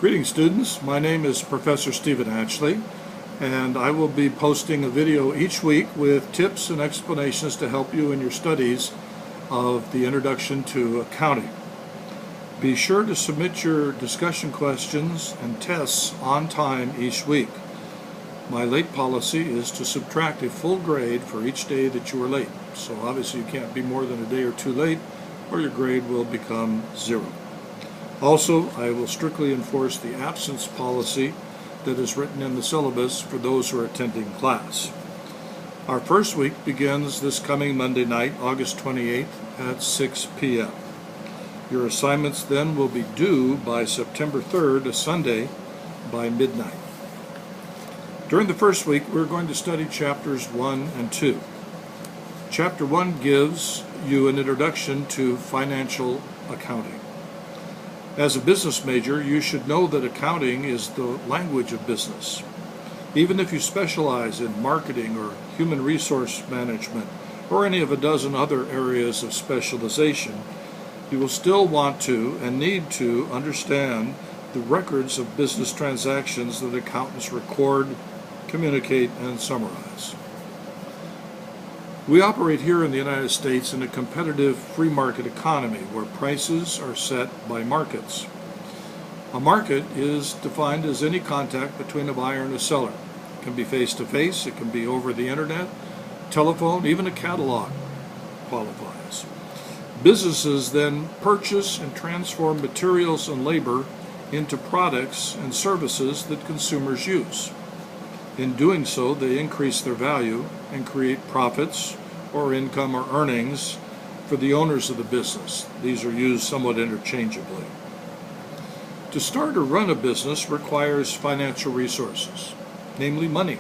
Greetings, students. My name is Professor Stephen Atchley, and I will be posting a video each week with tips and explanations to help you in your studies of the Introduction to Accounting. Be sure to submit your discussion questions and tests on time each week. My late policy is to subtract a full grade for each day that you are late. So obviously you can't be more than a day or two late, or your grade will become 0. Also, I will strictly enforce the absence policy that is written in the syllabus for those who are attending class. Our first week begins this coming Monday night, August 28th at 6 p.m. Your assignments then will be due by September 3rd, a Sunday, by midnight. During the first week, we're going to study chapters 1 and 2. Chapter 1 gives you an introduction to financial accounting. As a business major, you should know that accounting is the language of business. Even if you specialize in marketing or human resource management or any of a dozen other areas of specialization, you will still want to and need to understand the records of business transactions that accountants record, communicate, and summarize. We operate here in the United States in a competitive free market economy where prices are set by markets. A market is defined as any contact between a buyer and a seller. It can be face-to-face, it can be over the internet, telephone, even a catalog qualifies. Businesses then purchase and transform materials and labor into products and services that consumers use. In doing so, they increase their value and create profits or income or earnings for the owners of the business. These are used somewhat interchangeably. To start or run a business requires financial resources, namely money.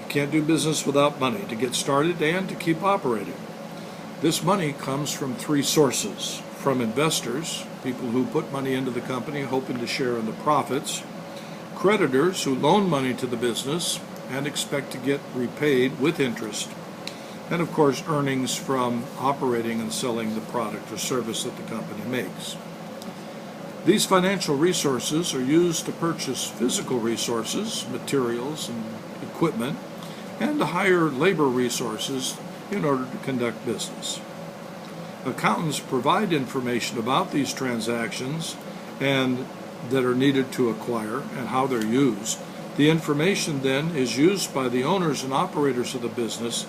You can't do business without money to get started and to keep operating. This money comes from 3 sources: from investors, people who put money into the company hoping to share in the profits; creditors who loan money to the business and expect to get repaid with interest; and of course earnings from operating and selling the product or service that the company makes. These financial resources are used to purchase physical resources, materials and equipment, and to hire labor resources in order to conduct business. Accountants provide information about these transactions and that are needed to acquire and how they're used. The information then is used by the owners and operators of the business,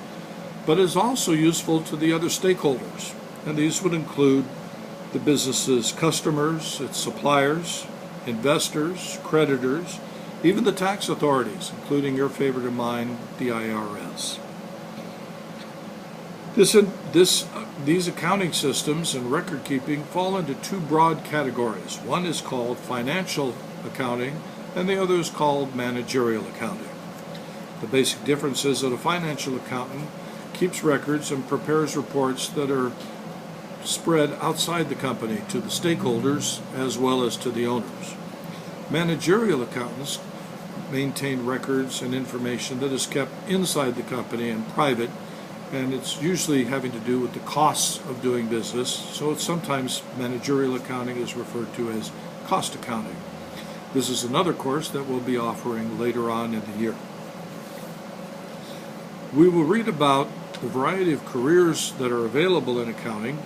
but is also useful to the other stakeholders, and these would include the business's customers, its suppliers, investors, creditors, even the tax authorities, including your favorite of mine, the IRS. These accounting systems and record keeping fall into 2 broad categories. One is called financial accounting, and the other is called managerial accounting. The basic difference is that a financial accountant keeps records and prepares reports that are spread outside the company to the stakeholders as well as to the owners. Managerial accountants maintain records and information that is kept inside the company and private, and it's usually having to do with the costs of doing business, so it's sometimes managerial accounting is referred to as cost accounting. This is another course that we'll be offering later on in the year. We will read about the variety of careers that are available in accounting.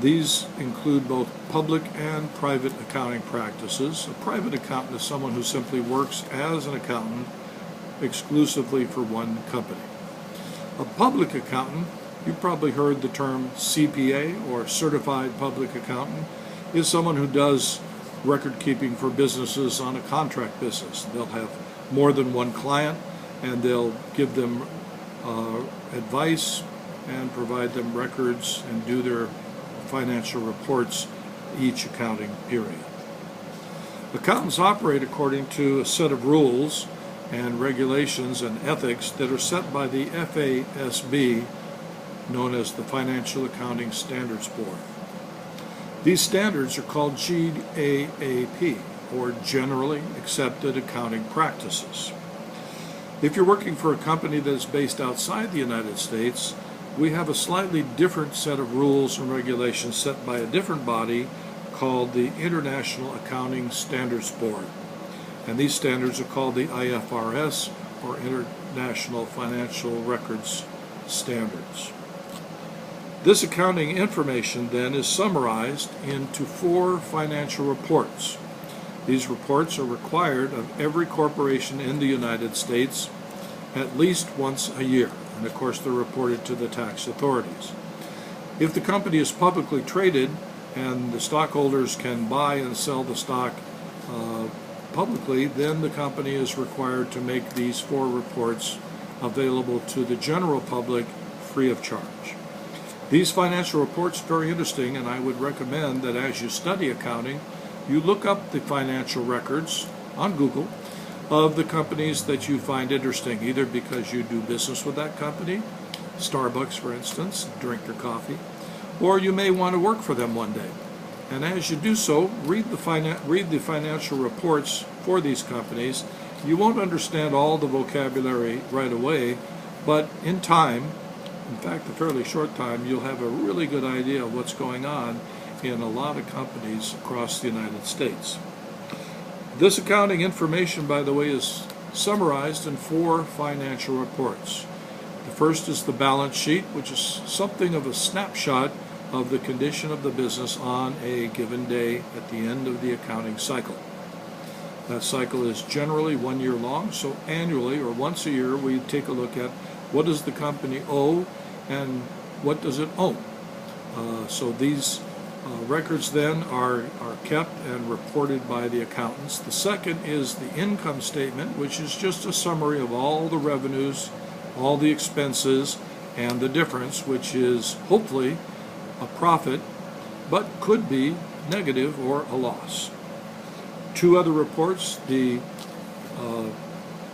These include both public and private accounting practices. A private accountant is someone who simply works as an accountant exclusively for one company. A public accountant, you've probably heard the term CPA or Certified Public Accountant, is someone who does record keeping for businesses on a contract business. They'll have more than one client and they'll give them advice and provide them records and do their financial reports each accounting period. Accountants operate according to a set of rules and regulations and ethics that are set by the FASB, known as the Financial Accounting Standards Board. These standards are called GAAP, or Generally Accepted Accounting Practices. If you're working for a company that is based outside the United States, we have a slightly different set of rules and regulations set by a different body called the International Accounting Standards Board. And these standards are called the IFRS, or International Financial Records Standards. This accounting information then is summarized into 4 financial reports. These reports are required of every corporation in the United States at least once a year, and of course they're reported to the tax authorities. If the company is publicly traded and the stockholders can buy and sell the stock publicly, then the company is required to make these 4 reports available to the general public free of charge. These financial reports are very interesting, and I would recommend that as you study accounting, you look up the financial records on Google of the companies that you find interesting, either because you do business with that company, Starbucks for instance, drink their coffee, or you may want to work for them one day. And as you do so, read the financial reports for these companies. You won't understand all the vocabulary right away, but in time, in fact a fairly short time, you'll have a really good idea of what's going on in a lot of companies across the United States. This accounting information, by the way, is summarized in 4 financial reports. The first is the balance sheet, which is something of a snapshot of the condition of the business on a given day at the end of the accounting cycle. That cycle is generally 1 year long, so annually or once a year we take a look at what does the company owe and what does it own. So these records then are kept and reported by the accountants. The second is the income statement, which is just a summary of all the revenues, all the expenses, and the difference, which is hopefully a profit, but could be negative or a loss. 2 other reports, the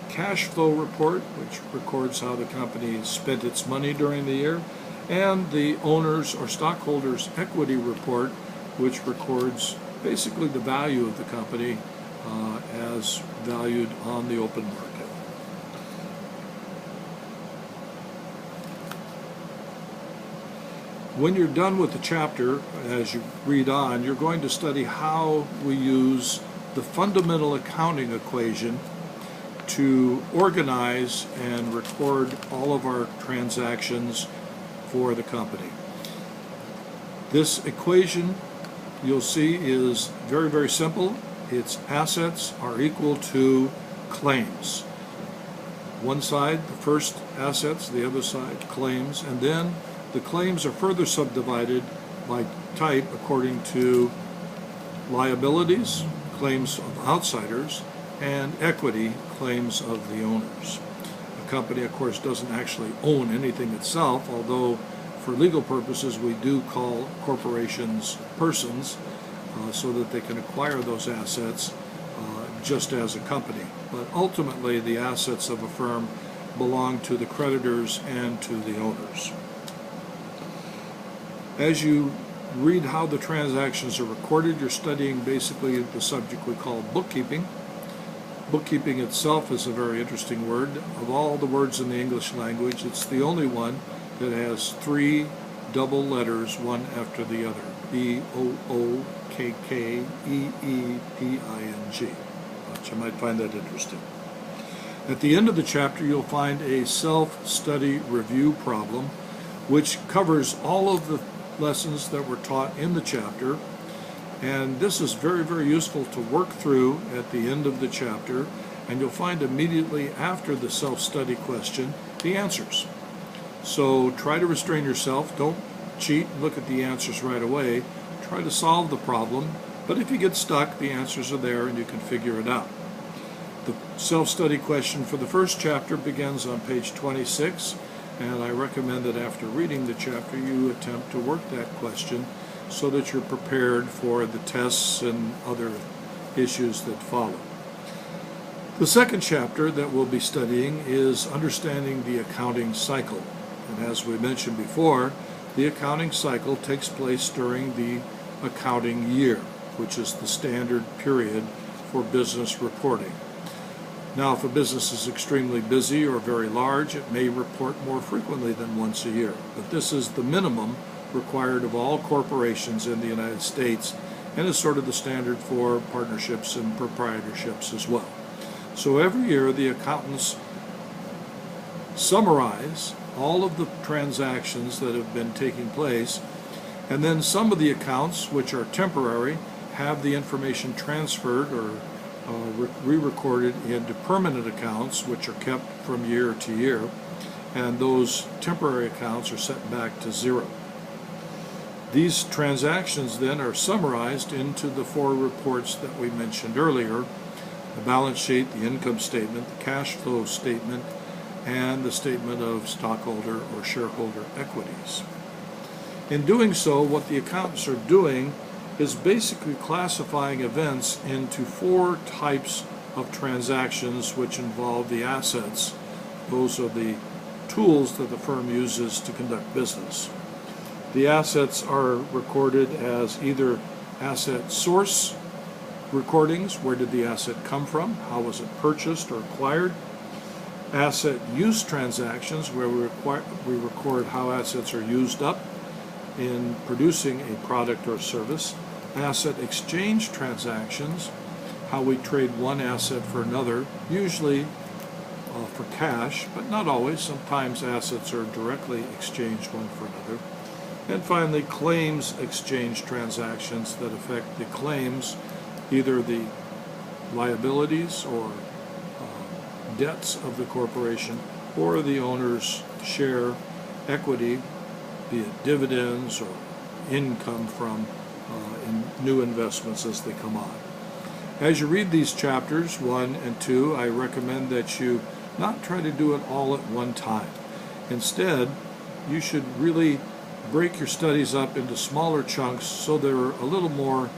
cash flow report, which records how the company spent its money during the year, and the owner's or stockholders' equity report, which records basically the value of the company as valued on the open market. When you're done with the chapter, as you read on, you're going to study how we use the fundamental accounting equation to organize and record all of our transactions for the company. This equation, you'll see, is very, very simple. Its assets are equal to claims. One side, the first assets, the other side, claims, and then the claims are further subdivided by type according to liabilities, claims of outsiders, and equity, claims of the owners. A company, of course, doesn't actually own anything itself, although for legal purposes we do call corporations persons so that they can acquire those assets just as a company. But ultimately the assets of a firm belong to the creditors and to the owners. As you read how the transactions are recorded, you're studying basically the subject we call bookkeeping. Bookkeeping itself is a very interesting word. Of all the words in the English language, it's the only one that has 3 double letters, one after the other. B-O-O-K-K-E-E-P-I-N-G. You might find that interesting. At the end of the chapter, you'll find a self-study review problem, which covers all of the lessons that were taught in the chapter, and this is very, very useful to work through at the end of the chapter, and you'll find immediately after the self-study question the answers. So try to restrain yourself. Don't cheat and look at the answers right away. Try to solve the problem, but if you get stuck, the answers are there and you can figure it out. The self-study question for the first chapter begins on page 26, and I recommend that after reading the chapter you attempt to work that question so that you're prepared for the tests and other issues that follow. The second chapter that we'll be studying is understanding the accounting cycle. And as we mentioned before, the accounting cycle takes place during the accounting year, which is the standard period for business reporting. Now, if a business is extremely busy or very large, it may report more frequently than once a year. But this is the minimum required of all corporations in the United States and is sort of the standard for partnerships and proprietorships as well. So every year the accountants summarize all of the transactions that have been taking place, and then some of the accounts, which are temporary, have the information transferred or re-recorded into permanent accounts, which are kept from year to year, and those temporary accounts are set back to zero. These transactions then are summarized into the 4 reports that we mentioned earlier: the balance sheet, the income statement, the cash flow statement, and the statement of stockholder or shareholder equities. In doing so, what the accountants are doing is basically classifying events into 4 types of transactions which involve the assets. Those are the tools that the firm uses to conduct business. The assets are recorded as either asset source recordings: where did the asset come from, how was it purchased or acquired; asset use transactions, where we record how assets are used up in producing a product or service; asset exchange transactions, how we trade one asset for another, usually for cash, but not always. Sometimes assets are directly exchanged one for another. And finally, claims exchange transactions that affect the claims, either the liabilities or debts of the corporation, or the owner's share equity, be it dividends or income from new investments as they come on. As you read these chapters 1 and 2, I recommend that you not try to do it all at one time. Instead, you should really break your studies up into smaller chunks so they're a little more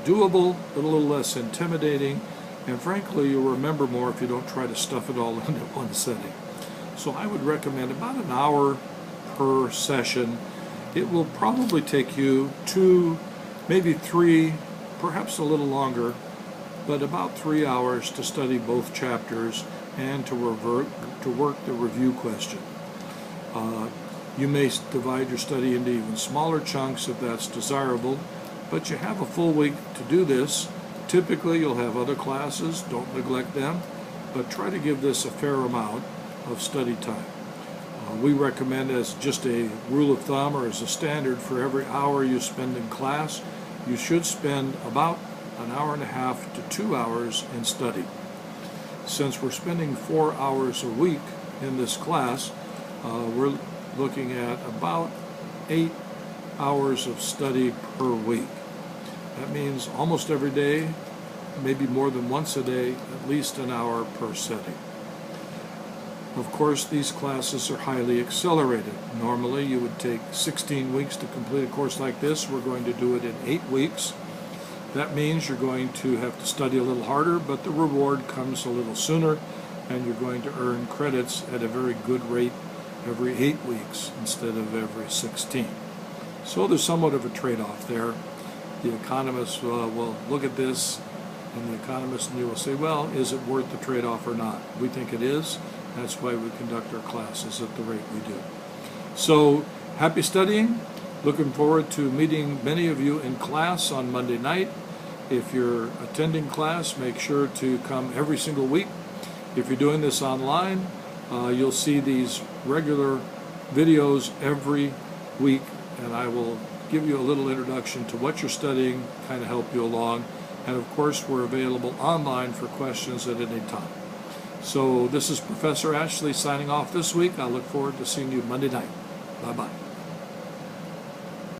doable, a little less intimidating, and frankly, you'll remember more if you don't try to stuff it all into one setting. So I would recommend about an hour per session. It will probably take you 2, maybe 3, perhaps a little longer, but about 3 hours to study both chapters and to work the review question. You may divide your study into even smaller chunks if that's desirable, but you have a full week to do this. Typically you'll have other classes, don't neglect them, but try to give this a fair amount of study time. We recommend, as just a rule of thumb or as a standard, for every hour you spend in class, you should spend about an hour and a half to 2 hours in study. Since we're spending 4 hours a week in this class, we're looking at about 8 hours of study per week. That means almost every day, maybe more than once a day, at least an hour per setting. Of course, these classes are highly accelerated. Normally, you would take 16 weeks to complete a course like this. We're going to do it in 8 weeks. That means you're going to have to study a little harder, but the reward comes a little sooner, and you're going to earn credits at a very good rate every 8 weeks instead of every 16. So there's somewhat of a trade-off there. The economists will look at this, and the economists will say, well, is it worth the trade-off or not? We think it is. That's why we conduct our classes at the rate we do. So happy studying. Looking forward to meeting many of you in class on Monday night. If you're attending class, make sure to come every single week. If you're doing this online, you'll see these regular videos every week, and I will give you a little introduction to what you're studying, kind of help you along. And of course, we're available online for questions at any time. So this is Professor Atchley signing off this week. I look forward to seeing you Monday night. Bye-bye.